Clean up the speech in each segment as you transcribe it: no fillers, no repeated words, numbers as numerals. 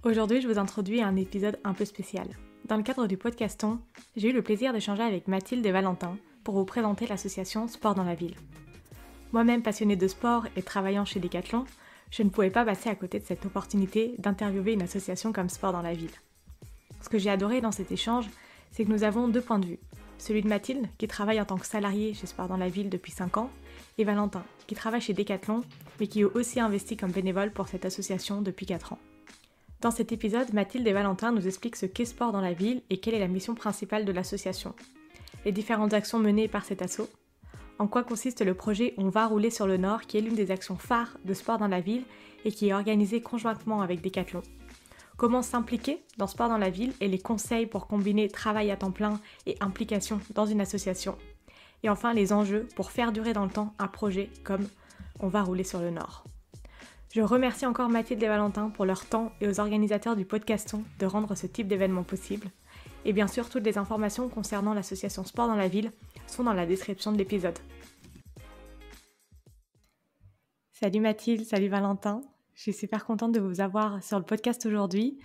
Aujourd'hui, je vous introduis à un épisode un peu spécial. Dans le cadre du podcaston, j'ai eu le plaisir d'échanger avec Mathilde et Valentin pour vous présenter l'association Sport dans la ville. Moi-même passionnée de sport et travaillant chez Decathlon, je ne pouvais pas passer à côté de cette opportunité d'interviewer une association comme Sport dans la ville. Ce que j'ai adoré dans cet échange, c'est que nous avons deux points de vue. Celui de Mathilde, qui travaille en tant que salariée chez Sport dans la ville depuis 5 ans, et Valentin, qui travaille chez Decathlon, mais qui est aussi investi comme bénévole pour cette association depuis 4 ans. Dans cet épisode, Mathilde et Valentin nous expliquent ce qu'est Sport dans la ville et quelle est la mission principale de l'association, les différentes actions menées par cet asso, en quoi consiste le projet On va rouler sur le Nord, qui est l'une des actions phares de Sport dans la ville et qui est organisée conjointement avec Decathlon, comment s'impliquer dans Sport dans la ville et les conseils pour combiner travail à temps plein et implication dans une association, et enfin les enjeux pour faire durer dans le temps un projet comme On va rouler sur le Nord. Je remercie encore Mathilde et Valentin pour leur temps et aux organisateurs du podcaston de rendre ce type d'événement possible. Et bien sûr, toutes les informations concernant l'association Sport dans la ville sont dans la description de l'épisode. Salut Mathilde, salut Valentin. Je suis super contente de vous avoir sur le podcast aujourd'hui.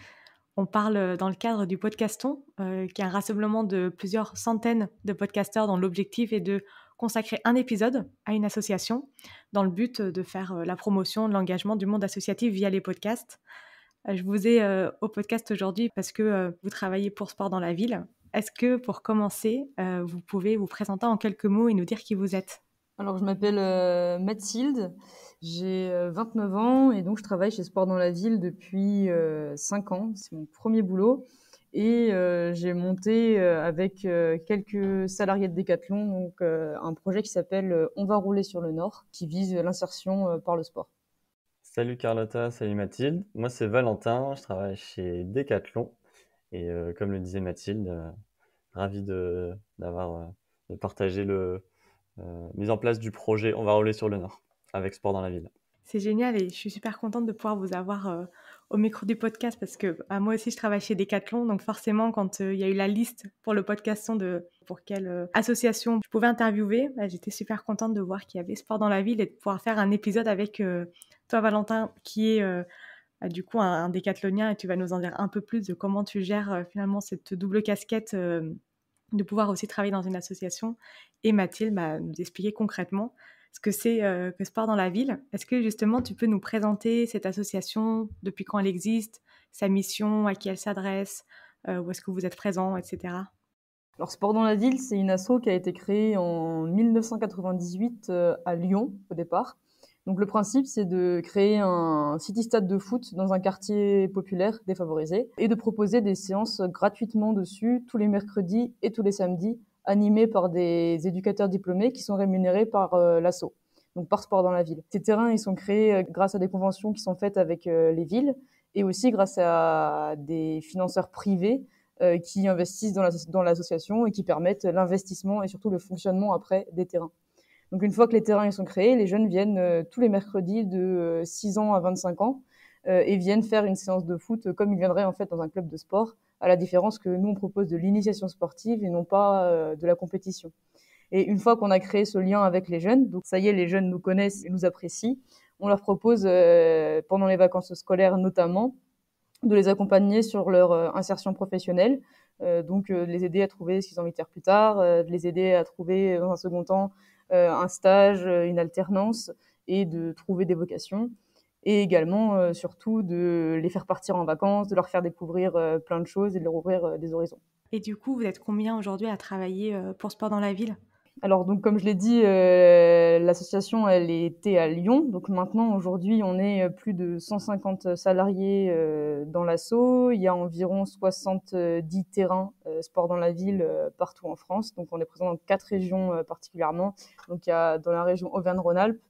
On parle dans le cadre du podcaston, qui est un rassemblement de plusieurs centaines de podcasteurs dont l'objectif est de consacrer un épisode à une association dans le but de faire la promotion de l'engagement du monde associatif via les podcasts. Je vous ai au podcast aujourd'hui parce que vous travaillez pour Sport dans la ville. Est-ce que pour commencer, vous pouvez vous présenter en quelques mots et nous dire qui vous êtes ? Alors, je m'appelle Mathilde, j'ai 29 ans et donc je travaille chez Sport dans la ville depuis 5 ans. C'est mon premier boulot et j'ai monté avec quelques salariés de Decathlon donc, un projet qui s'appelle On va rouler sur le Nord, qui vise l'insertion par le sport. Salut Carlotta, salut Mathilde. Moi c'est Valentin, je travaille chez Decathlon et comme le disait Mathilde, ravi de partager le mise en place du projet On va rouler sur le Nord avec Sport dans la ville. C'est génial et je suis super contente de pouvoir vous avoir au micro du podcast parce que moi aussi je travaille chez Decathlon, donc forcément quand il y a eu la liste pour le podcaston de pour quelle association je pouvais interviewer, j'étais super contente de voir qu'il y avait Sport dans la ville et de pouvoir faire un épisode avec toi Valentin qui est du coup un décathlonien et tu vas nous en dire un peu plus de comment tu gères finalement cette double casquette de pouvoir aussi travailler dans une association et Mathilde nous expliquer concrètement ce que c'est que Sport dans la ville. Est-ce que justement tu peux nous présenter cette association, depuis quand elle existe, sa mission, à qui elle s'adresse, où est-ce que vous êtes présent, etc. Alors, Sport dans la ville, c'est une asso qui a été créée en 1998 à Lyon au départ. Donc le principe, c'est de créer un city-stade de foot dans un quartier populaire défavorisé et de proposer des séances gratuitement dessus tous les mercredis et tous les samedis, animés par des éducateurs diplômés qui sont rémunérés par l'asso, donc par Sport dans la ville. Ces terrains, ils sont créés grâce à des conventions qui sont faites avec les villes et aussi grâce à des financeurs privés qui investissent dans l'association et qui permettent l'investissement et surtout le fonctionnement après des terrains. Donc une fois que les terrains ils sont créés, les jeunes viennent tous les mercredis de 6 ans à 25 ans et viennent faire une séance de foot comme ils viendraient en fait dans un club de sport, à la différence que nous on propose de l'initiation sportive et non pas de la compétition. Et une fois qu'on a créé ce lien avec les jeunes, donc ça y est, les jeunes nous connaissent et nous apprécient, on leur propose pendant les vacances scolaires notamment de les accompagner sur leur insertion professionnelle, donc de les aider à trouver ce qu'ils ont envie de faire plus tard, de les aider à trouver dans un second temps un stage, une alternance et de trouver des vocations et également surtout de les faire partir en vacances, de leur faire découvrir plein de choses et de leur ouvrir des horizons. Et du coup, vous êtes combien aujourd'hui à travailler pour Sport dans la ville ? Alors donc comme je l'ai dit, l'association elle était à Lyon, donc maintenant aujourd'hui on est plus de 150 salariés dans l'asso. Il y a environ 70 terrains sport dans la ville partout en France, donc on est présent dans 4 régions particulièrement. Donc il y a dans la région Auvergne-Rhône-Alpes,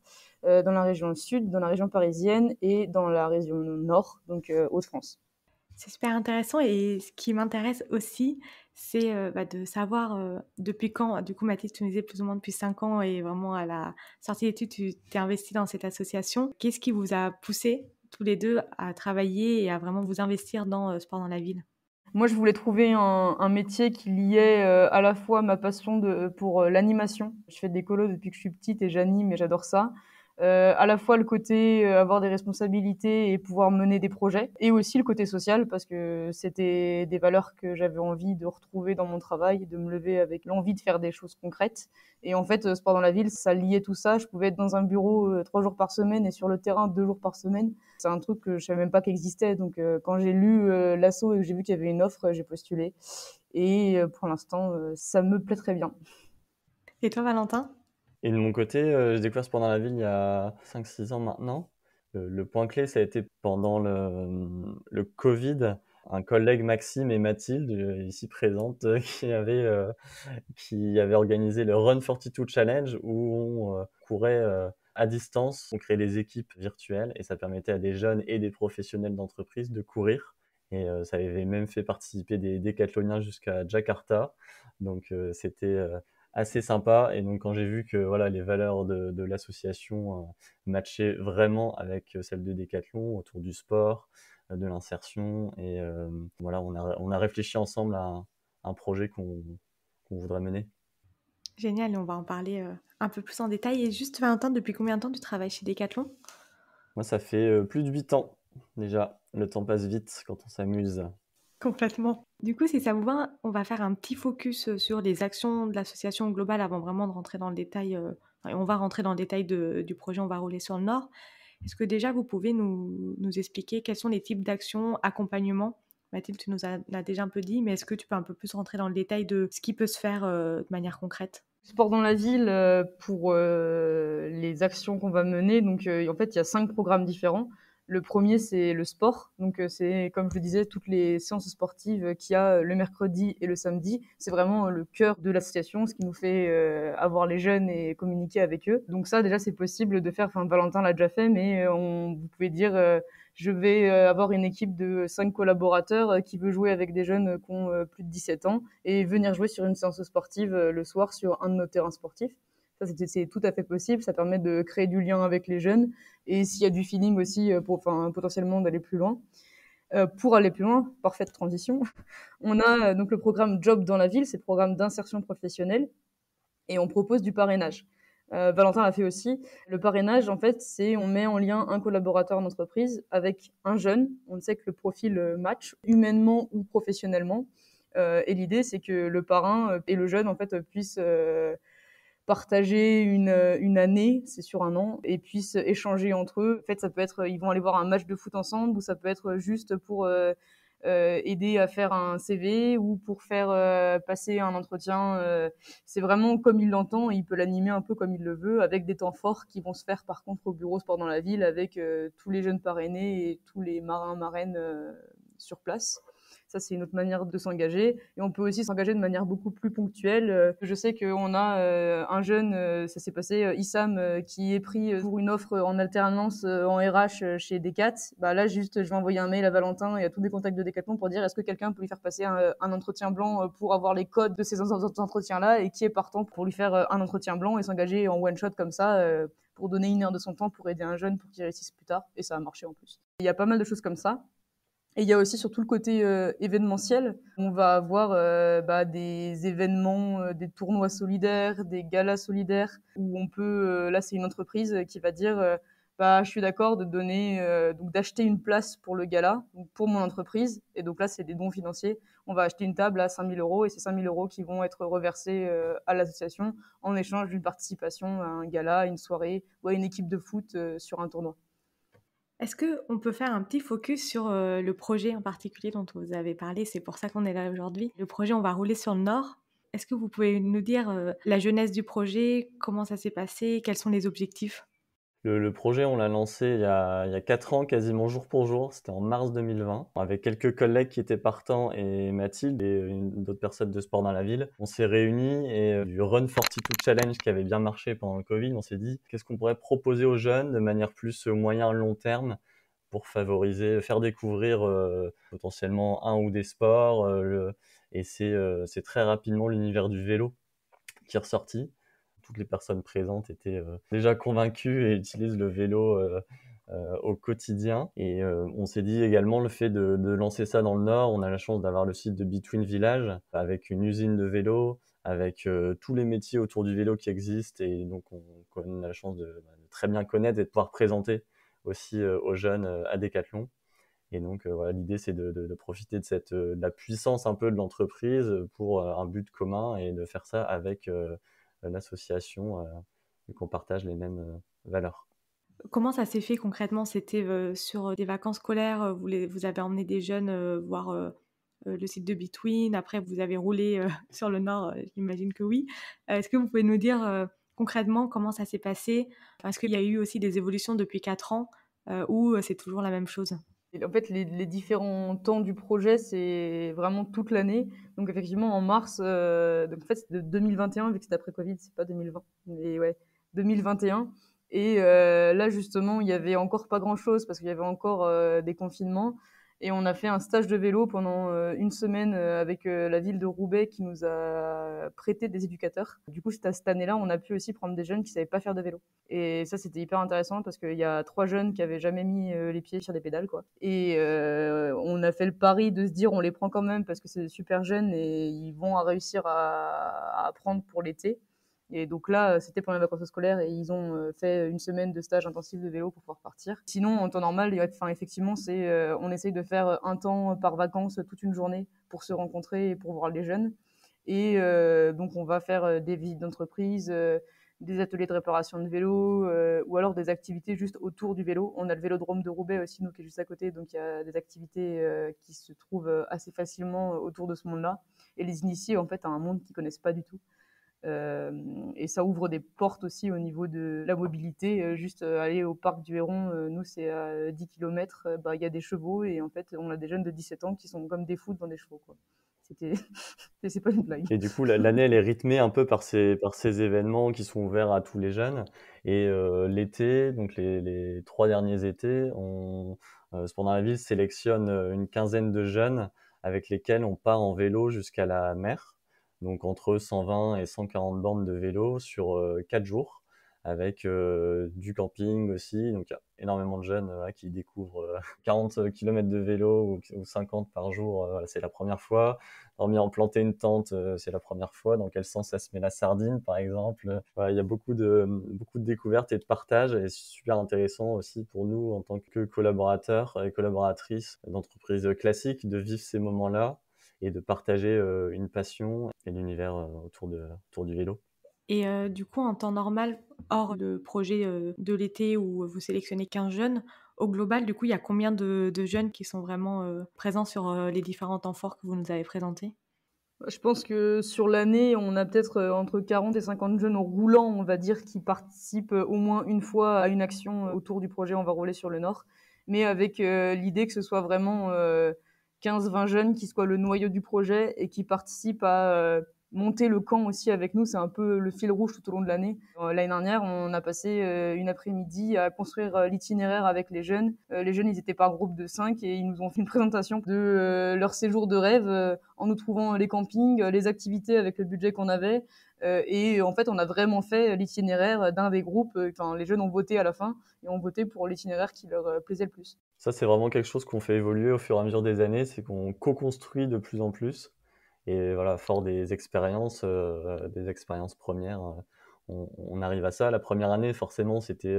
dans la région Sud, dans la région parisienne et dans la région Nord, donc Hauts-de-France. C'est super intéressant et ce qui m'intéresse aussi, c'est de savoir depuis quand, du coup Mathilde, tu nous disais plus ou moins depuis 5 ans et vraiment à la sortie d'études, tu t'es investie dans cette association. Qu'est-ce qui vous a poussé tous les deux à travailler et à vraiment vous investir dans Sport dans la ville ? Moi, je voulais trouver un métier qui liait à la fois ma passion pour l'animation. Je fais des colos depuis que je suis petite et j'anime et j'adore ça. À la fois le côté avoir des responsabilités et pouvoir mener des projets, et aussi le côté social, parce que c'était des valeurs que j'avais envie de retrouver dans mon travail, de me lever avec l'envie de faire des choses concrètes. Et en fait, Sport dans la ville, ça liait tout ça. Je pouvais être dans un bureau 3 jours par semaine et sur le terrain 2 jours par semaine. C'est un truc que je savais même pas qu'existait. Donc quand j'ai lu l'asso et que j'ai vu qu'il y avait une offre, j'ai postulé. Et pour l'instant, ça me plaît très bien. Et toi, Valentin? Et de mon côté, j'ai découvert Sport dans la ville il y a 5-6 ans maintenant. Le point clé, ça a été pendant le Covid. Un collègue, Maxime et Mathilde, ici présentes, qui avaient organisé le Run 42 Challenge où on courait à distance. On créait des équipes virtuelles et ça permettait à des jeunes et des professionnels d'entreprise de courir. Et ça avait même fait participer des décathloniens jusqu'à Jakarta. Donc c'était assez sympa. Et donc quand j'ai vu que voilà, les valeurs de l'association matchaient vraiment avec celles de Décathlon autour du sport, de l'insertion. Et voilà, on a réfléchi ensemble à un projet qu'on voudrait mener. Génial, et on va en parler un peu plus en détail. Et juste, Valentin, depuis combien de temps tu travailles chez Decathlon? Moi, ça fait plus de 8 ans déjà. Le temps passe vite quand on s'amuse. Complètement. Du coup, si ça vous va, on va faire un petit focus sur les actions de l'association globale avant vraiment de rentrer dans le détail. On va rentrer dans le détail du projet, on va rouler sur le Nord. Est-ce que déjà vous pouvez nous expliquer quels sont les types d'actions, accompagnement? Mathilde, tu nous as déjà un peu dit, mais est-ce que tu peux un peu plus rentrer dans le détail de ce qui peut se faire de manière concrète? Sport dans la ville, pour les actions qu'on va mener. Donc, en fait, il y a 5 programmes différents. Le premier, c'est le sport. Donc, c'est, comme je le disais, toutes les séances sportives qu'il y a le mercredi et le samedi. C'est vraiment le cœur de l'association, ce qui nous fait avoir les jeunes et communiquer avec eux. Donc ça, déjà, c'est possible de faire. Enfin, Valentin l'a déjà fait, mais vous pouvez dire je vais avoir une équipe de 5 collaborateurs qui veut jouer avec des jeunes qui ont plus de 17 ans et venir jouer sur une séance sportive le soir sur un de nos terrains sportifs. Ça, c'est tout à fait possible. Ça permet de créer du lien avec les jeunes et s'il y a du feeling aussi, potentiellement d'aller plus loin. Pour aller plus loin, parfaite transition, on a donc le programme Job dans la ville, c'est le programme d'insertion professionnelle et on propose du parrainage. Valentin l'a fait aussi. Le parrainage, en fait, c'est on met en lien un collaborateur d'entreprise avec un jeune. On sait que le profil match humainement ou professionnellement. Et l'idée, c'est que le parrain et le jeune, en fait, puissent partager une année, c'est sur un an, et puissent échanger entre eux. En fait, ça peut être, ils vont aller voir un match de foot ensemble, ou ça peut être juste pour aider à faire un CV ou pour faire passer un entretien. C'est vraiment comme il l'entend, et il peut l'animer un peu comme il le veut, avec des temps forts qui vont se faire par contre au bureau Sport dans la ville, avec tous les jeunes parrainés et tous les marins, marraines sur place. Ça, c'est une autre manière de s'engager. Et on peut aussi s'engager de manière beaucoup plus ponctuelle. Je sais qu'on a un jeune, ça s'est passé, Issam, qui est pris pour une offre en alternance en RH chez Decat. Bah, là, juste, je vais envoyer un mail à Valentin et à tous les contacts de Decathlon pour dire est-ce que quelqu'un peut lui faire passer un entretien blanc pour avoir les codes de ces entretiens-là et qui est partant pour lui faire un entretien blanc et s'engager en one-shot comme ça pour donner 1 heure de son temps pour aider un jeune pour qu'il réussisse plus tard. Et ça a marché en plus. Il y a pas mal de choses comme ça. Et il y a aussi surtout le côté événementiel. On va avoir des événements, des tournois solidaires, des galas solidaires, où on peut, là c'est une entreprise qui va dire je suis d'accord de donner, donc d'acheter une place pour le gala, donc pour mon entreprise, et donc là c'est des dons financiers. On va acheter une table à 5 000 euros et c'est 5 000 euros qui vont être reversés à l'association en échange d'une participation à un gala, à une soirée ou à une équipe de foot sur un tournoi. Est-ce qu'on peut faire un petit focus sur le projet en particulier dont vous avez parlé? C'est pour ça qu'on est là aujourd'hui. Le projet, on va rouler sur le Nord. Est-ce que vous pouvez nous dire la jeunesse du projet, comment ça s'est passé, quels sont les objectifs? Le projet, on l'a lancé il y a 4 ans, quasiment jour pour jour. C'était en mars 2020, avec quelques collègues qui étaient partants et Mathilde et d'autres personnes de sport dans la ville. On s'est réunis et du Run 42 Challenge qui avait bien marché pendant le Covid, on s'est dit qu'est-ce qu'on pourrait proposer aux jeunes de manière plus moyen-long terme pour favoriser, faire découvrir potentiellement un ou des sports. Et c'est très rapidement l'univers du vélo qui est ressorti. Toutes les personnes présentes étaient déjà convaincues et utilisent le vélo au quotidien. Et on s'est dit également le fait de lancer ça dans le Nord. On a la chance d'avoir le site de Between Village avec une usine de vélo, avec tous les métiers autour du vélo qui existent. Et donc on a la chance de très bien connaître et de pouvoir présenter aussi aux jeunes à Decathlon. Et donc voilà, l'idée c'est de profiter de la puissance un peu de l'entreprise pour un but commun et de faire ça avec l'association et qu'on partage les mêmes valeurs. Comment ça s'est fait concrètement? C'était, sur, des vacances scolaires, vous avez emmené des jeunes, voir, le site de Between, après vous avez roulé, sur le nord, j'imagine que oui. Est-ce que vous pouvez nous dire, concrètement comment ça s'est passé? Enfin, est-ce qu'il y a eu aussi des évolutions depuis 4 ans, ou, c'est toujours la même chose? Et en fait, les différents temps du projet, c'est vraiment toute l'année. Donc effectivement, en mars, donc en fait, c'est de 2021, vu que c'était après Covid, c'est pas 2020, mais ouais, 2021. Et là, justement, il y avait encore pas grand-chose parce qu'il y avait encore des confinements. Et on a fait un stage de vélo pendant une semaine avec la ville de Roubaix qui nous a prêté des éducateurs. Du coup, cette année-là, on a pu aussi prendre des jeunes qui savaient pas faire de vélo. Et ça, c'était hyper intéressant parce qu'il y a 3 jeunes qui avaient jamais mis les pieds sur des pédales, quoi. Et on a fait le pari de se dire on les prend quand même parce que c'est des super jeunes et ils vont réussir à apprendre pour l'été. Et donc là, c'était pendant les vacances scolaires et ils ont fait une semaine de stage intensif de vélo pour pouvoir partir. Sinon, en temps normal, enfin, effectivement, on essaye de faire un temps par vacances toute une journée pour se rencontrer et pour voir les jeunes. Et donc, on va faire des visites d'entreprise, des ateliers de réparation de vélo ou alors des activités juste autour du vélo. On a le vélodrome de Roubaix aussi, nous, qui est juste à côté, donc il y a des activités qui se trouvent assez facilement autour de ce monde-là et les initier en fait à un monde qu'ils connaissent pas du tout. Et ça ouvre des portes aussi au niveau de la mobilité. Juste aller au parc du Héron, nous c'est à 10 km, bah, y a des chevaux et en fait on a des jeunes de 17 ans qui sont comme des fous devant des chevaux, quoi. C'était c'est pas une blague. Et du coup, l'année, elle est rythmée un peu par ces événements qui sont ouverts à tous les jeunes. Et l'été, donc les 3 derniers étés, Sport dans la ville sélectionne une quinzaine de jeunes avec lesquels on part en vélo jusqu'à la mer. Donc entre 120 et 140 bornes de vélo sur 4 jours, avec du camping aussi. Donc il y a énormément de jeunes qui découvrent 40 km de vélo ou 50 par jour. Voilà, c'est la première fois. Dormir en planter une tente, c'est la première fois. Dans quel sens ça se met la sardine, par exemple. Voilà, il y a beaucoup de découvertes et de partage, et c'est super intéressant aussi pour nous en tant que collaborateurs et collaboratrices d'entreprises classiques de vivre ces moments-là et de partager une passion et l'univers autour du vélo. Et du coup, en temps normal, hors le projet, de l'été où vous sélectionnez 15 jeunes, au global, du coup, il y a combien de jeunes qui sont vraiment, présents sur, les différents temps forts que vous nous avez présentés? Je pense que sur l'année, on a peut-être entre 40 et 50 jeunes roulants, on va dire, qui participent au moins une fois à une action autour du projet On va rouler sur le Nord. Mais avec l'idée que ce soit vraiment 15-20 jeunes qui soient le noyau du projet et qui participent à monter le camp aussi avec nous. C'est un peu le fil rouge tout au long de l'année. L'année dernière, on a passé une après-midi à construire l'itinéraire avec les jeunes. Les jeunes, ils étaient par groupe de 5 et ils nous ont fait une présentation de leur séjour de rêve en nous trouvant les campings, les activités avec le budget qu'on avait. Et en fait, on a vraiment fait l'itinéraire d'un des groupes. Enfin, les jeunes ont voté à la fin et ont voté pour l'itinéraire qui leur plaisait le plus. Ça, c'est vraiment quelque chose qu'on fait évoluer au fur et à mesure des années, c'est qu'on co-construit de plus en plus. Et voilà, fort des expériences premières, on arrive à ça. La première année, forcément, c'était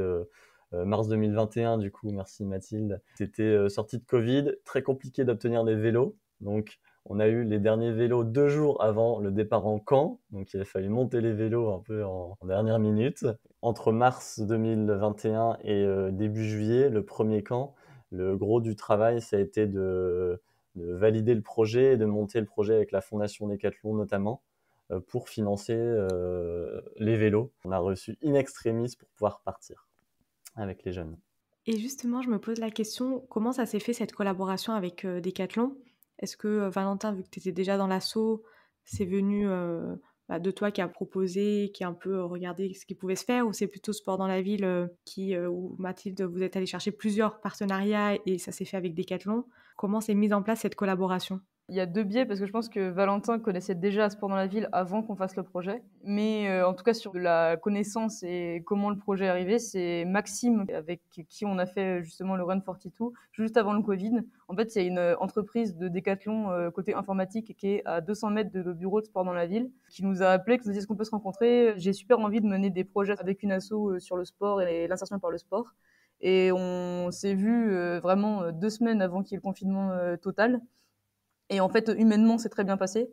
mars 2021, du coup, merci Mathilde. C'était sortie de Covid, très compliqué d'obtenir des vélos. Donc, on a eu les derniers vélos 2 jours avant le départ en camp. Donc, il a fallu monter les vélos un peu en dernière minute. Entre mars 2021 et début juillet, le premier camp, le gros du travail, ça a été de valider le projet et de monter le projet avec la Fondation Decathlon notamment pour financer les vélos. On a reçu in extremis pour pouvoir partir avec les jeunes. Et justement, je me pose la question, comment ça s'est fait cette collaboration avec, Decathlon? Est-ce que, Valentin, vu que tu étais déjà dans l'asso, c'est venu, de toi qui a proposé, qui a un peu, regardé ce qui pouvait se faire? Ou c'est plutôt Sport dans la ville, où Mathilde, vous êtes allés chercher plusieurs partenariats et ça s'est fait avec Decathlon? Comment s'est mise en place cette collaboration? Il y a 2 biais parce que je pense que Valentin connaissait déjà Sport dans la ville avant qu'on fasse le projet. Mais en tout cas, sur de la connaissance et comment le projet est arrivé, c'est Maxime avec qui on a fait justement le Run 42 juste avant le Covid. En fait, il y a une entreprise de décathlon côté informatique qui est à 200 mètres de nos bureaux de Sport dans la ville qui nous a appelé, qui nous a dit est-ce qu'on peut se rencontrer. J'ai super envie de mener des projets avec une asso sur le sport et l'insertion par le sport. Et on s'est vu vraiment 2 semaines avant qu'il y ait le confinement total. Et en fait, humainement, c'est très bien passé.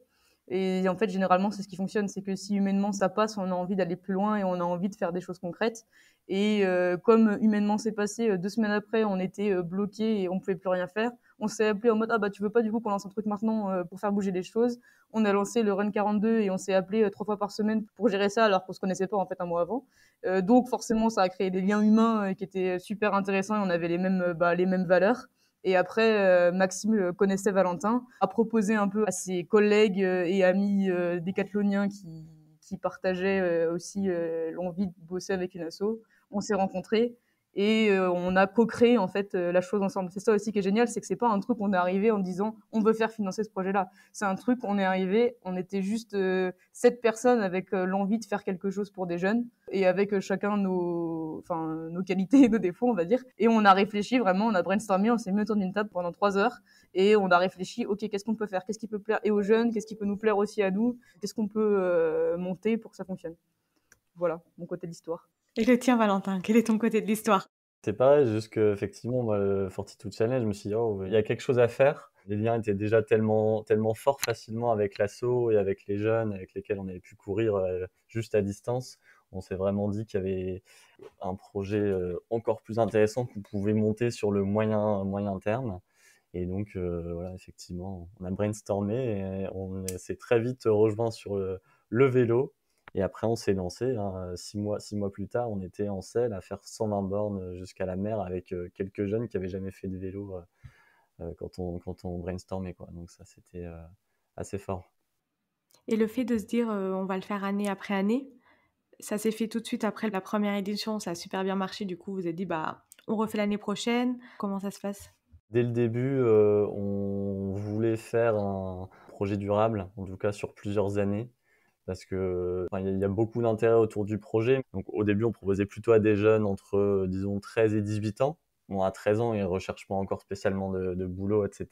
Et en fait, généralement, c'est ce qui fonctionne, c'est que si humainement ça passe, on a envie d'aller plus loin et on a envie de faire des choses concrètes. Et comme humainement c'est passé, 2 semaines après, on était bloqués et on pouvait plus rien faire. On s'est appelé en mode ah bah tu veux pas du coup qu'on lance un truc maintenant pour faire bouger les choses. On a lancé le Run 42 et on s'est appelé 3 fois par semaine pour gérer ça alors qu'on se connaissait pas en fait un mois avant. Donc forcément, ça a créé des liens humains qui étaient super intéressants et on avait les mêmes valeurs. Et après, Maxime connaissait Valentin, a proposé un peu à ses collègues et amis décathloniens qui partageaient aussi l'envie de bosser avec une asso. On s'est rencontrés et on a co-créé en fait la chose ensemble. C'est ça aussi qui est génial, c'est que c'est pas un truc on est arrivé en disant on veut faire financer ce projet-là. C'est un truc on est arrivé, on était juste 7 personnes avec l'envie de faire quelque chose pour des jeunes et avec chacun nos qualités et nos défauts, on va dire. Et on a réfléchi vraiment, on a brainstormé, on s'est mis autour d'une table pendant 3 heures et on a réfléchi, ok, qu'est-ce qu'on peut faire, qu'est-ce qui peut plaire et aux jeunes, qu'est-ce qui peut nous plaire aussi à nous, qu'est-ce qu'on peut monter pour que ça fonctionne. Voilà, mon côté de l'histoire. Et le tien, Valentin, quel est ton côté de l'histoire? C'est pareil, juste qu'effectivement, moi, le Fortitude Challenge, je me suis dit, oh, il y a quelque chose à faire. Les liens étaient déjà tellement, tellement forts facilement avec l'asso et avec les jeunes avec lesquels on avait pu courir juste à distance. On s'est vraiment dit qu'il y avait un projet encore plus intéressant qu'on pouvait monter sur le moyen terme. Et donc, voilà, effectivement, on a brainstormé et on s'est très vite rejoint sur le vélo. Et après, on s'est lancé. 6 mois plus tard, on était en selle à faire 120 bornes jusqu'à la mer avec quelques jeunes qui n'avaient jamais fait de vélo quand on brainstormait, quoi. Donc ça, c'était assez fort. Et le fait de se dire on va le faire année après année, ça s'est fait tout de suite après la première édition, ça a super bien marché, du coup vous vous êtes dit bah on refait l'année prochaine, comment ça se passe? Dès le début, on voulait faire un projet durable, en tout cas sur plusieurs années, parce que il y a beaucoup d'intérêt autour du projet. Donc au début, on proposait plutôt à des jeunes entre, disons, 13 et 18 ans. Bon, à 13 ans, ils ne recherchent pas encore spécialement de boulot, etc.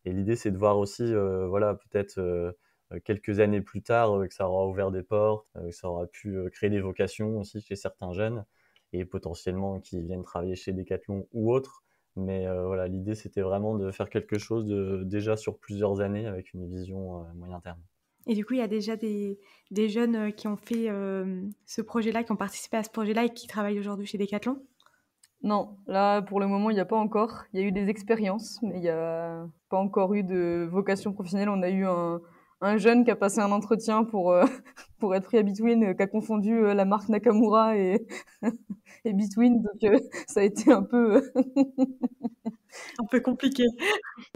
Et l'idée, c'est de voir aussi, voilà, peut-être quelques années plus tard, que ça aura ouvert des portes, que ça aura pu créer des vocations aussi chez certains jeunes, et potentiellement qui viennent travailler chez Decathlon ou autres. Mais voilà, l'idée, c'était vraiment de faire quelque chose déjà sur plusieurs années avec une vision moyen terme. Et du coup, il y a déjà des jeunes qui ont fait ce projet-là, qui ont participé à ce projet-là et qui travaillent aujourd'hui chez Decathlon? Non, là, pour le moment, il n'y a pas encore. Il y a eu des expériences, mais il n'y a pas encore eu de vocation professionnelle. On a eu un jeune qui a passé un entretien pour être pris à Between, qui a confondu la marque Nakamura et, et Between. Donc, ça a été Un peu compliqué.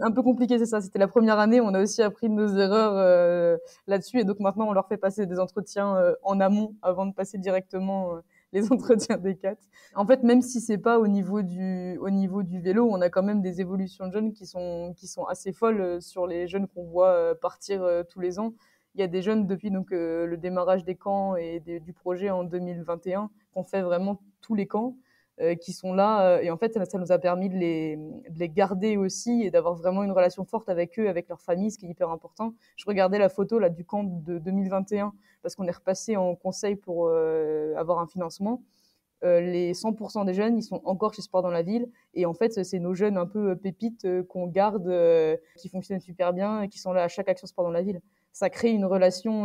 un peu compliqué, c'est ça. C'était la première année. On a aussi appris de nos erreurs là-dessus. Et donc, maintenant, on leur fait passer des entretiens en amont avant de passer directement les entretiens des 4. En fait, même si c'est pas au niveau du vélo, on a quand même des évolutions de jeunes qui sont assez folles sur les jeunes qu'on voit partir tous les ans. Il y a des jeunes depuis donc le démarrage des camps et du projet en 2021 qu'on fait vraiment tous les camps qui sont là et en fait ça nous a permis de les garder aussi et d'avoir vraiment une relation forte avec eux, avec leur famille, ce qui est hyper important. Je regardais la photo là du camp de 2021 parce qu'on est repassé en conseil pour avoir un financement. Les 100% des jeunes, ils sont encore chez Sport dans la ville. Et en fait, c'est nos jeunes un peu pépites qu'on garde, qui fonctionnent super bien et qui sont là à chaque action Sport dans la ville. Ça crée une relation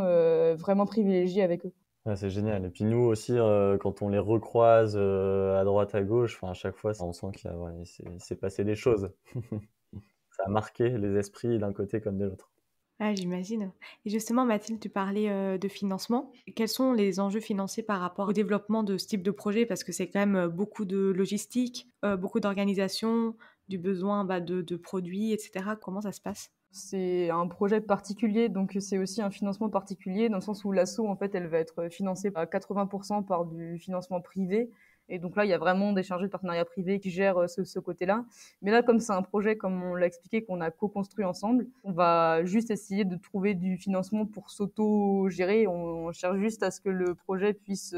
vraiment privilégiée avec eux. Ouais, c'est génial. Et puis nous aussi, quand on les recroise à droite, à gauche, enfin, à chaque fois, on sent il s'est passé des choses. Ça a marqué les esprits d'un côté comme de l'autre. Ah, j'imagine. Et justement, Mathilde, tu parlais de financement. Quels sont les enjeux financiers par rapport au développement de ce type de projet? Parce que c'est quand même beaucoup de logistique, beaucoup d'organisation, du besoin de produits, etc. Comment ça se passe? C'est un projet particulier, donc c'est aussi un financement particulier, dans le sens où l'asso, en fait, elle va être financée à 80% par du financement privé Et donc là, il y a vraiment des chargés de partenariat privé qui gèrent ce côté-là. Mais là, comme c'est un projet, comme on l'a expliqué, qu'on a co-construit ensemble, on va juste essayer de trouver du financement pour s'auto-gérer. On cherche juste à ce que le projet puisse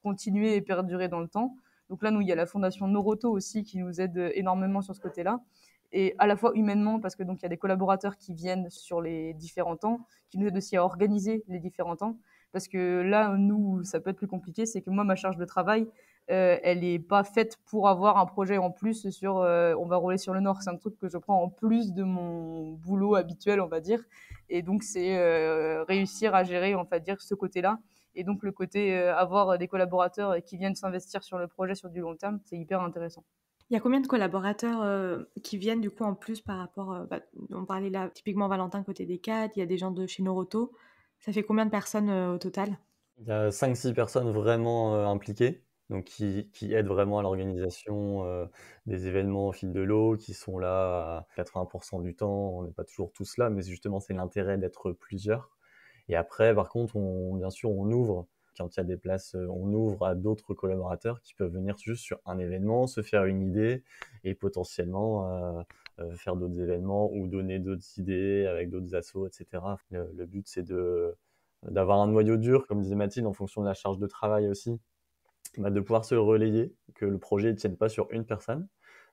continuer et perdurer dans le temps. Donc là, nous, il y a la fondation Noroto aussi qui nous aide énormément sur ce côté-là. Et à la fois humainement, parce que donc il y a des collaborateurs qui viennent sur les différents temps, qui nous aident aussi à organiser les différents temps. Parce que là, nous, ça peut être plus compliqué, c'est que moi, ma charge de travail, elle est pas faite pour avoir un projet en plus sur on va rouler sur le Nord. C'est un truc que je prends en plus de mon boulot habituel, on va dire. Et donc, c'est réussir à gérer, on va dire, ce côté-là. Et donc, le côté avoir des collaborateurs qui viennent s'investir sur le projet sur du long terme, c'est hyper intéressant. Il y a combien de collaborateurs qui viennent du coup en plus par rapport, on parlait là typiquement Valentin côté des cadres, il y a des gens de chez Noroto. Ça fait combien de personnes au total? Il y a 5-6 personnes vraiment impliquées, donc qui aident vraiment à l'organisation des événements au fil de l'eau, qui sont là à 80% du temps. On n'est pas toujours tous là, mais justement, c'est l'intérêt d'être plusieurs. Et après, par contre, bien sûr, on ouvre, quand il y a des places, on ouvre à d'autres collaborateurs qui peuvent venir juste sur un événement, se faire une idée et potentiellement faire d'autres événements ou donner d'autres idées avec d'autres assos, etc. Le but, c'est d'avoir un noyau dur, comme disait Mathilde, en fonction de la charge de travail aussi, de pouvoir se relayer, que le projet ne tienne pas sur une personne.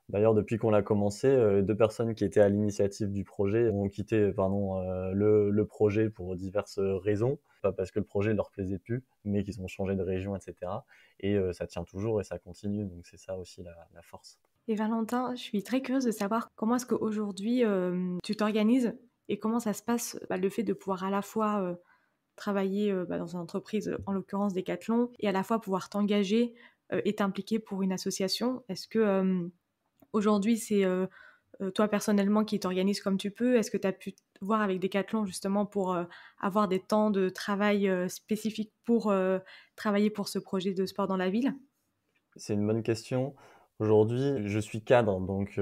D'ailleurs, depuis qu'on l'a commencé, 2 personnes qui étaient à l'initiative du projet ont quitté le projet pour diverses raisons. Pas parce que le projet ne leur plaisait plus, mais qu'ils ont changé de région, etc. Et ça tient toujours et ça continue. Donc c'est ça aussi la force. Et Valentin, je suis très curieuse de savoir comment est-ce qu'aujourd'hui tu t'organises et comment ça se passe le fait de pouvoir à la fois travailler dans une entreprise, en l'occurrence Decathlon, et à la fois pouvoir t'engager et t'impliquer pour une association. Est-ce que aujourd'hui c'est toi personnellement qui t'organises comme tu peux? Est-ce que tu as pu voir avec Decathlon justement pour avoir des temps de travail spécifiques pour travailler pour ce projet de sport dans la ville? C'est une bonne question. Aujourd'hui, je suis cadre, donc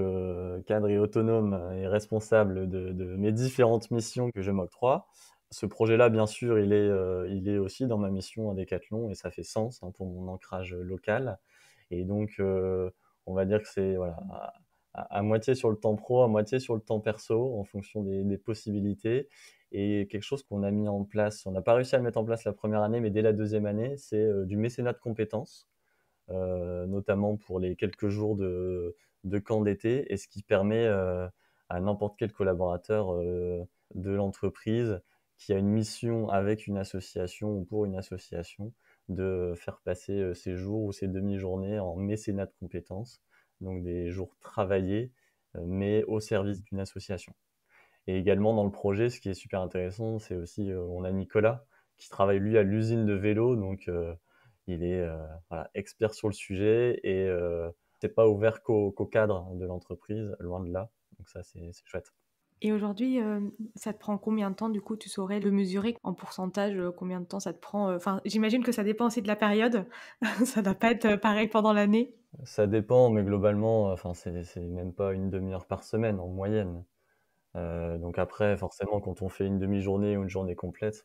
cadre et autonome et responsable de mes différentes missions que je m'octroie. Ce projet-là, bien sûr, il est aussi dans ma mission à Decathlon et ça fait sens pour mon ancrage local. Et donc, on va dire que c'est voilà, à moitié sur le temps pro, à moitié sur le temps perso, en fonction des possibilités. Et quelque chose qu'on a mis en place, on n'a pas réussi à le mettre en place la première année, mais dès la deuxième année, c'est du mécénat de compétences. Notamment pour les quelques jours de camp d'été, et ce qui permet à n'importe quel collaborateur de l'entreprise qui a une mission avec une association ou pour une association de faire passer ses jours ou ses demi-journées en mécénat de compétences, donc des jours travaillés, mais au service d'une association. Et également dans le projet, ce qui est super intéressant, c'est aussi, on a Nicolas qui travaille lui à l'usine de vélo, donc il est voilà, expert sur le sujet et c'est pas ouvert qu'au cadre de l'entreprise, loin de là. Donc ça, c'est chouette. Et aujourd'hui, ça te prend combien de temps, du coup, tu saurais le mesurer en pourcentage, combien de temps ça te prend? Enfin, j'imagine que ça dépend aussi de la période. Ça doit pas être pareil pendant l'année. Ça dépend, mais globalement, enfin, c'est même pas une demi-heure par semaine en moyenne. Donc après, forcément, quand on fait une demi-journée ou une journée complète,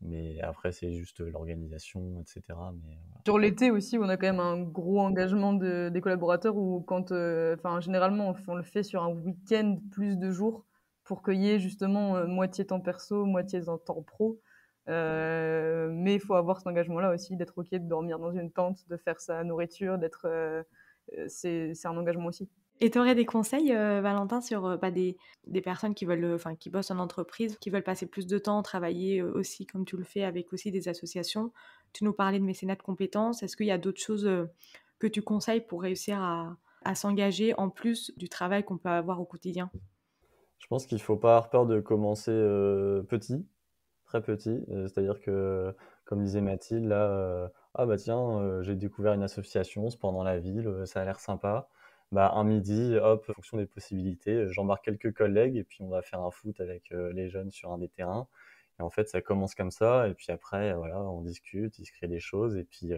mais après, c'est juste l'organisation, etc. Mais Sur l'été aussi, on a quand même un gros engagement des collaborateurs où quand, enfin, généralement, on le fait sur un week-end plus de jours pour qu'il y ait justement moitié temps perso, moitié temps pro. Mais il faut avoir cet engagement-là aussi, d'être OK de dormir dans une tente, de faire sa nourriture, c'est un engagement aussi. Et tu aurais des conseils, Valentin, sur des personnes qui veulent, enfin, qui bossent en entreprise, qui veulent passer plus de temps, travailler aussi comme tu le fais avec aussi des associations. Tu nous parlais de mécénat de compétences. Est-ce qu'il y a d'autres choses que tu conseilles pour réussir à s'engager en plus du travail qu'on peut avoir au quotidien? je pense qu'il faut pas avoir peur de commencer petit, très petit. C'est-à-dire que, comme disait Mathilde, là, ah bah tiens, j'ai découvert une association, Sport dans la ville, ça a l'air sympa. Bah, un midi, hop, en fonction des possibilités, j'embarque quelques collègues et puis on va faire un foot avec les jeunes sur un des terrains. Et en fait, ça commence comme ça. Et puis après, voilà, on discute, il se crée des choses. Et puis,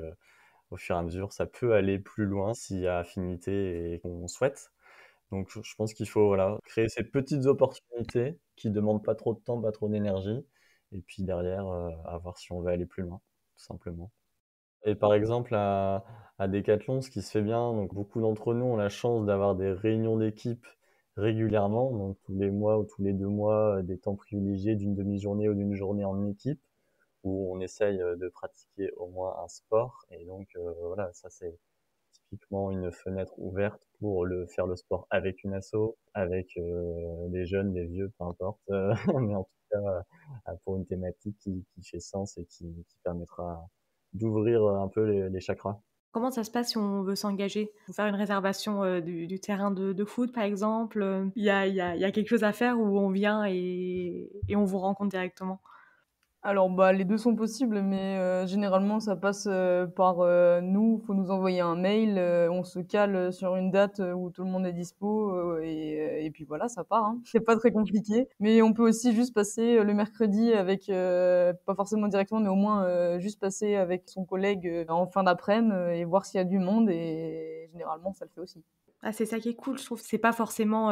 au fur et à mesure, ça peut aller plus loin s'il y a affinité et qu'on souhaite. Donc, je pense qu'il faut voilà, créer ces petites opportunités qui ne demandent pas trop de temps, pas trop d'énergie. Et puis derrière, à voir si on veut aller plus loin, tout simplement. Et par exemple, à Decathlon, ce qui se fait bien, donc beaucoup d'entre nous ont la chance d'avoir des réunions d'équipe régulièrement, donc tous les mois ou tous les 2 mois, des temps privilégiés d'une demi-journée ou d'une journée en équipe, où on essaye de pratiquer au moins un sport. Et donc, voilà, ça c'est typiquement une fenêtre ouverte pour faire le sport avec une asso, avec des jeunes, des vieux, peu importe, mais en tout cas pour une thématique qui fait sens et qui permettra d'ouvrir un peu les chakras. Comment ça se passe si on veut s'engager? Faut faire une réservation, du terrain de foot, par exemple? Il y a quelque chose à faire où on vient et on vous rencontre directement? Alors, bah, les 2 sont possibles, mais généralement, ça passe, par, nous. Faut nous envoyer un mail, on se cale, sur une date, où tout le monde est dispo, et puis voilà, ça part, hein. C'est pas très compliqué. Mais on peut aussi juste passer, le mercredi avec, pas forcément directement, mais au moins, juste passer avec son collègue, en fin d'après-midi, et voir s'il y a du monde et généralement, ça le fait aussi. Ah, c'est ça qui est cool, je trouve. C'est pas forcément,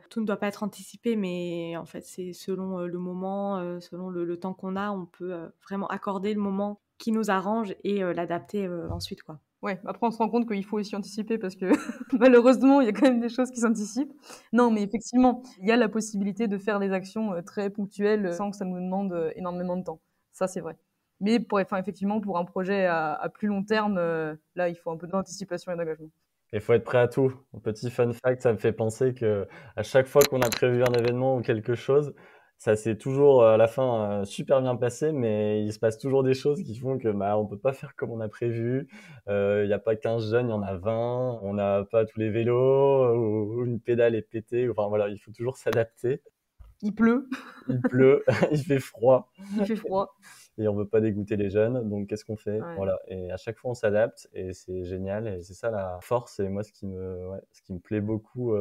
tout ne doit pas être anticipé, mais en fait, c'est selon, le moment, selon le temps qu'on a, on peut, vraiment accorder le moment qui nous arrange et l'adapter, ensuite, quoi. Ouais, après on se rend compte qu'il faut aussi anticiper parce que malheureusement, il y a quand même des choses qui s'anticipent. Non, mais effectivement, il y a la possibilité de faire des actions très ponctuelles sans que ça nous demande énormément de temps. Ça, c'est vrai. Mais enfin, effectivement, pour un projet à plus long terme, là, il faut un peu d'anticipation et d'engagement. Il faut être prêt à tout. Un petit fun fact, ça me fait penser que à chaque fois qu'on a prévu un événement ou quelque chose, ça s'est toujours à la fin super bien passé, mais il se passe toujours des choses qui font que bah on peut pas faire comme on a prévu. Il y a pas 15 jeunes, il y en a 20. On n'a pas tous les vélos ou une pédale est pétée. Enfin voilà, il faut toujours s'adapter. Il pleut, Il pleut, il fait froid il fait froid. et on veut pas dégoûter les jeunes. Donc qu'est-ce qu'on fait? Ouais. Voilà. Et à chaque fois on s'adapte et c'est génial et c'est ça la force. Et moi ce qui me plaît beaucoup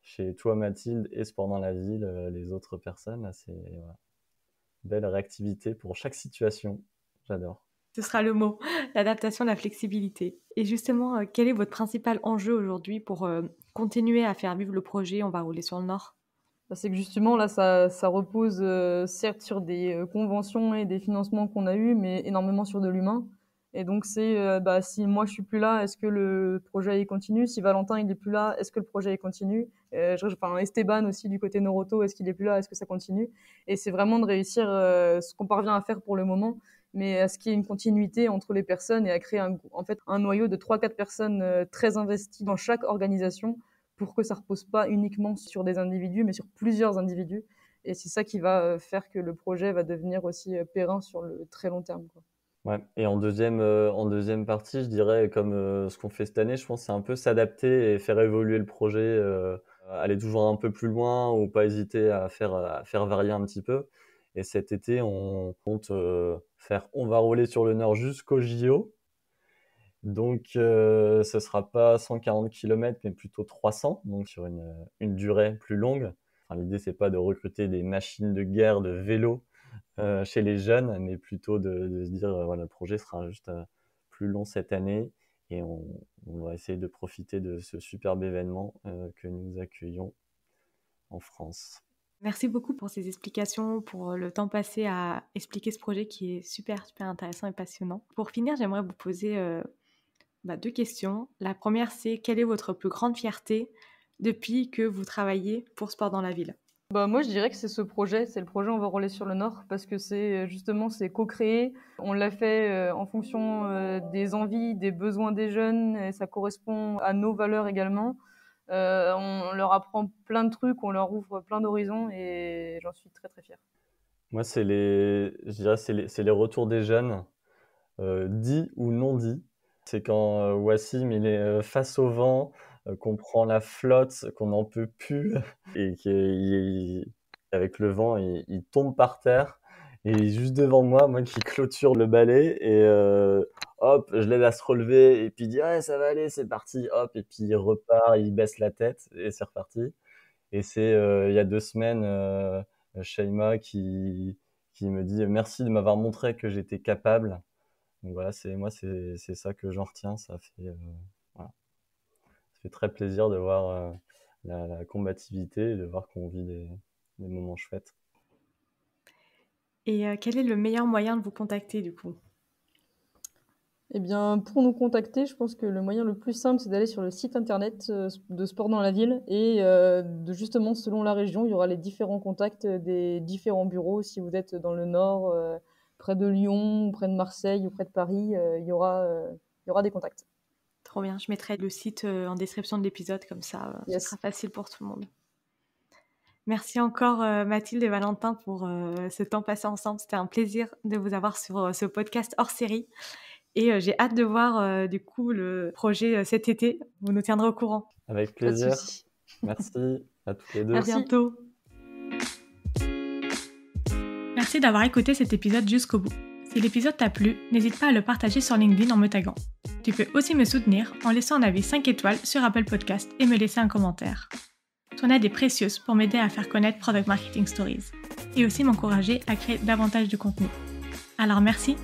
chez toi Mathilde et Sport dans la ville, les autres personnes, là, c'est voilà, belle réactivité pour chaque situation. J'adore. Ce sera le mot, l'adaptation, la flexibilité. Et justement, quel est votre principal enjeu aujourd'hui pour, continuer à faire vivre le projet On va rouler sur le Nord? Bah, c'est que justement, là, ça repose certes sur des conventions et des financements qu'on a eus, mais énormément sur de l'humain. Et donc, c'est bah, si moi je suis plus là, est-ce que le projet il continue? Si Valentin il est plus là, est-ce que le projet il continue? Enfin, Esteban aussi du côté Noroto, est-ce qu'il est plus là? Est-ce que ça continue? Et c'est vraiment de réussir ce qu'on parvient à faire pour le moment, mais à ce qu'il y ait une continuité entre les personnes et à créer en fait un noyau de 3 4 personnes très investies dans chaque organisation pour que ça repose pas uniquement sur des individus, mais sur plusieurs individus. Et c'est ça qui va faire que le projet va devenir aussi périn sur le très long terme, quoi. Ouais. Et en deuxième partie, je dirais, comme ce qu'on fait cette année, je pense, c'est un peu s'adapter et faire évoluer le projet, aller toujours un peu plus loin ou pas hésiter à faire varier un petit peu. Et cet été, on compte on va rouler sur le Nord jusqu'au JO. Donc, ce sera pas 140 km, mais plutôt 300, donc sur une durée plus longue. Enfin, l'idée, c'est pas de recruter des machines de guerre de vélo chez les jeunes, mais plutôt de se dire, voilà, le projet sera juste plus long cette année et on va essayer de profiter de ce superbe événement que nous accueillons en France. Merci beaucoup pour ces explications, pour le temps passé à expliquer ce projet qui est super, super intéressant et passionnant. Pour finir, j'aimerais vous poser 2 questions. La première, c'est quelle est votre plus grande fierté depuis que vous travaillez pour Sport dans la ville? Bah, moi, je dirais que c'est ce projet, c'est le projet On va rouler sur le Nord parce que c'est justement, c'est co-créé. On l'a fait en fonction des envies, des besoins des jeunes et ça correspond à nos valeurs également. On leur apprend plein de trucs, on leur ouvre plein d'horizons et j'en suis très très fière. Moi, je dirais, c'est les retours des jeunes, dits ou non dits. C'est quand Wassim il est face au vent, qu'on prend la flotte, qu'on n'en peut plus et qu'avec le vent, il tombe par terre et il est juste devant moi, moi qui clôture le balai et hop, je l'aide à se relever et puis il dit ouais ça va aller, c'est parti, hop et puis il repart, il baisse la tête et c'est reparti. Et c'est il y a 2 semaines, Shaima qui me dit merci de m'avoir montré que j'étais capable. Donc voilà, c'est ça que j'en retiens. Voilà, ça fait très plaisir de voir la combativité et de voir qu'on vit des moments chouettes. Et quel est le meilleur moyen de vous contacter du coup? Eh bien, pour nous contacter, je pense que le moyen le plus simple, c'est d'aller sur le site internet de Sport dans la ville et justement, selon la région, il y aura les différents contacts des différents bureaux. Si vous êtes dans le nord, près de Lyon, près de Marseille ou près de Paris, il y aura des contacts. Trop bien, je mettrai le site en description de l'épisode, comme ça, ce sera facile pour tout le monde. Merci encore Mathilde et Valentin pour ce temps passé ensemble. C'était un plaisir de vous avoir sur ce podcast hors série. Et j'ai hâte de voir du coup le projet cet été. Vous nous tiendrez au courant. Avec plaisir. Merci à toutes les deux. À bientôt. Merci d'avoir écouté cet épisode jusqu'au bout. Si l'épisode t'a plu, n'hésite pas à le partager sur LinkedIn en me taguant. Tu peux aussi me soutenir en laissant un avis 5 étoiles sur Apple Podcast et me laisser un commentaire. Ton aide est précieuse pour m'aider à faire connaître Product Marketing Stories et aussi m'encourager à créer davantage de contenu. Alors merci